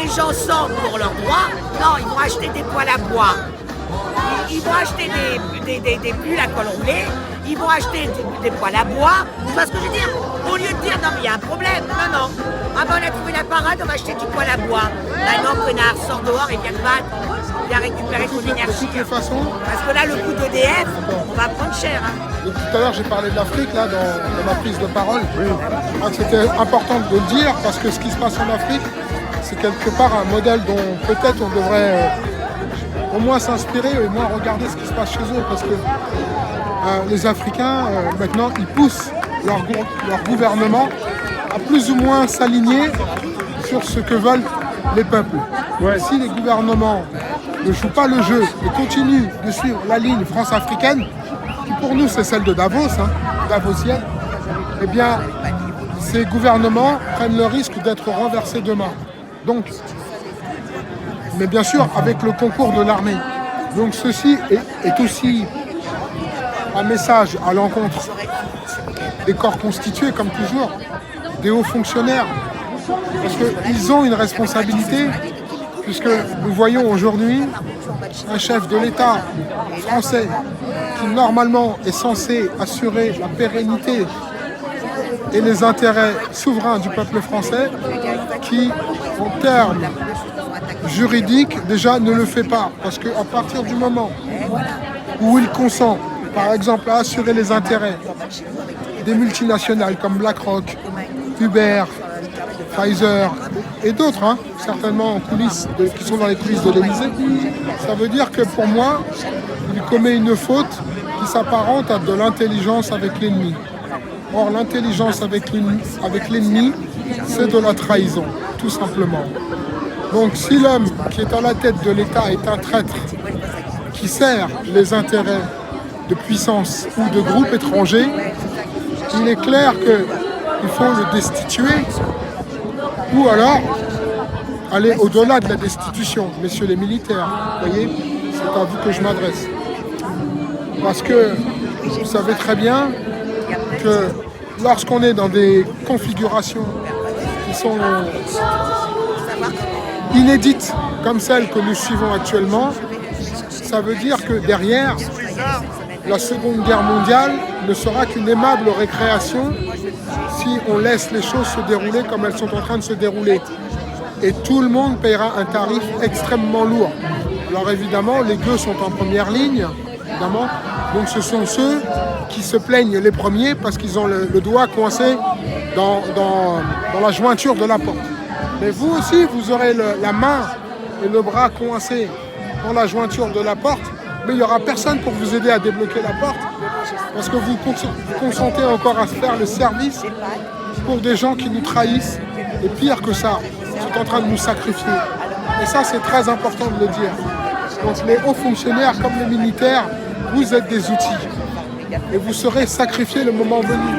les gens sentent pour leurs droits, non, ils vont acheter des poêles à bois. Ils vont acheter des pulls à col roulé, ils vont acheter des poêles à bois. Tu vois ce que je veux dire? Au lieu de dire non mais il y a un problème, non. Ah ben on a trouvé la parade, on va acheter du poêle à bois. Ben non, connard, sors dehors et viens te battre. Viens récupérer ton énergie. De toutes les façons. Parce que là le coup d'EDF, on va prendre cher. Hein. Donc, tout à l'heure j'ai parlé de l'Afrique là dans ma prise de parole. Je crois que c'était important de le dire parce que ce qui se passe en Afrique, c'est quelque part un modèle dont peut-être on devrait au moins s'inspirer et au moins regarder ce qui se passe chez eux parce que les Africains maintenant ils poussent leur gouvernement à plus ou moins s'aligner sur ce que veulent les peuples. Ouais. Si les gouvernements ne jouent pas le jeu et continuent de suivre la ligne France-africaine, qui pour nous c'est celle de Davos, davosienne, eh bien ces gouvernements prennent le risque d'être renversés demain. Donc, mais bien sûr avec le concours de l'armée. Donc ceci est aussi un message à l'encontre des corps constitués, comme toujours, des hauts fonctionnaires, parce qu'ils ont une responsabilité, puisque nous voyons aujourd'hui un chef de l'État français qui normalement est censé assurer la pérennité et les intérêts souverains du peuple français, qui, en termes juridiques, déjà ne le fait pas, parce qu'à partir du moment où il consent, par exemple, à assurer les intérêts des multinationales comme BlackRock, Uber, Pfizer et d'autres, certainement en coulisses, qui sont dans les coulisses de l'Élysée, ça veut dire que pour moi, il commet une faute qui s'apparente à de l'intelligence avec l'ennemi. Or, l'intelligence avec l'ennemi, c'est de la trahison, tout simplement. Donc, si l'homme qui est à la tête de l'État est un traître qui sert les intérêts de puissance ou de groupes étrangers, il est clair qu'il faut le destituer ou alors aller au-delà de la destitution, messieurs les militaires. Vous voyez, c'est à vous que je m'adresse. Parce que vous savez très bien que lorsqu'on est dans des configurations qui sont inédites comme celles que nous suivons actuellement, ça veut dire que derrière, la Seconde Guerre mondiale ne sera qu'une aimable récréation si on laisse les choses se dérouler comme elles sont en train de se dérouler. Et tout le monde paiera un tarif extrêmement lourd. Alors évidemment, les gueux sont en première ligne, évidemment. Donc ce sont ceux qui se plaignent les premiers parce qu'ils ont le doigt coincé dans la jointure de la porte. Mais vous aussi, vous aurez la main et le bras coincés dans la jointure de la porte, mais il n'y aura personne pour vous aider à débloquer la porte parce que vous consentez encore à faire le service pour des gens qui nous trahissent et pire que ça, sont en train de nous sacrifier. Et ça, c'est très important de le dire. Donc les hauts fonctionnaires comme les militaires, vous êtes des outils et vous serez sacrifiés le moment venu.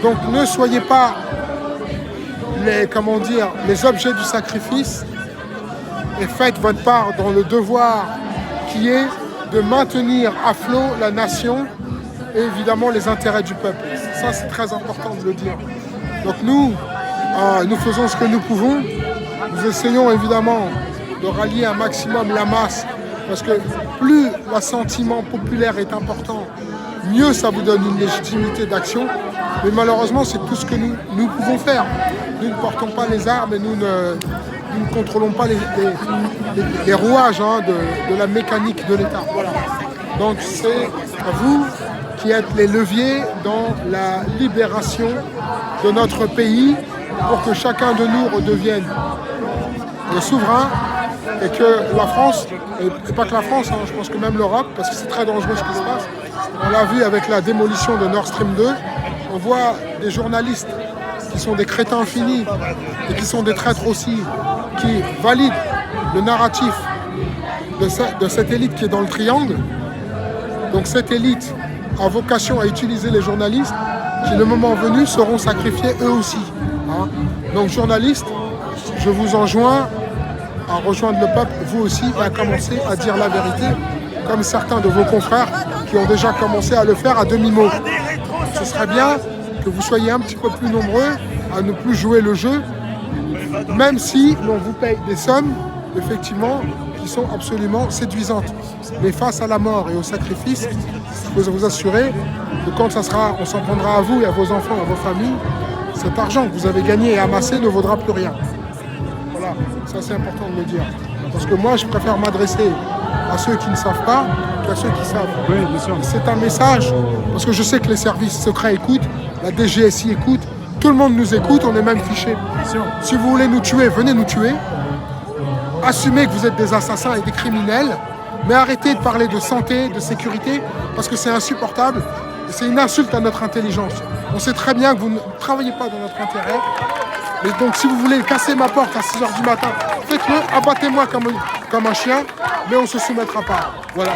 Donc ne soyez pas les objets du sacrifice et faites votre part dans le devoir qui est de maintenir à flot la nation et évidemment les intérêts du peuple. Ça, c'est très important de le dire. Donc nous faisons ce que nous pouvons. Nous essayons évidemment de rallier un maximum la masse parce que plus l'assentiment populaire est important, mieux ça vous donne une légitimité d'action. Mais malheureusement, c'est tout ce que nous pouvons faire. Nous ne portons pas les armes et nous ne contrôlons pas les rouages de la mécanique de l'État. Voilà. Donc c'est à vous qui êtes les leviers dans la libération de notre pays pour que chacun de nous redevienne souverain et que la France, et pas que la France, je pense que même l'Europe, parce que c'est très dangereux ce qui se passe, on l'a vu avec la démolition de Nord Stream 2, on voit des journalistes qui sont des crétins finis et qui sont des traîtres aussi, qui valident le narratif de cette élite qui est dans le triangle. Donc cette élite a vocation à utiliser les journalistes qui, le moment venu, seront sacrifiés eux aussi. Donc journalistes, je vous enjoins à rejoindre le peuple, vous aussi, et à commencer à dire la vérité, comme certains de vos confrères qui ont déjà commencé à le faire à demi-mot. Ce serait bien que vous soyez un petit peu plus nombreux à ne plus jouer le jeu Même si l'on vous paye des sommes, effectivement, qui sont absolument séduisantes. Mais face à la mort et au sacrifice, je peux vous assurer que quand on s'en prendra à vous et à vos enfants, à vos familles, cet argent que vous avez gagné et amassé ne vaudra plus rien. Voilà, ça c'est important de le dire. Parce que moi, je préfère m'adresser à ceux qui ne savent pas qu'à ceux qui savent. Oui, bien sûr. C'est un message, parce que je sais que les services secrets écoutent, la DGSI écoute, tout le monde nous écoute, on est même fichés. Si vous voulez nous tuer, venez nous tuer. Assumez que vous êtes des assassins et des criminels, mais arrêtez de parler de santé, de sécurité, parce que c'est insupportable. Et c'est une insulte à notre intelligence. On sait très bien que vous ne travaillez pas dans notre intérêt. Mais donc si vous voulez casser ma porte à 6h du matin, faites-le, abattez-moi comme un chien, mais on ne se soumettra pas. Voilà.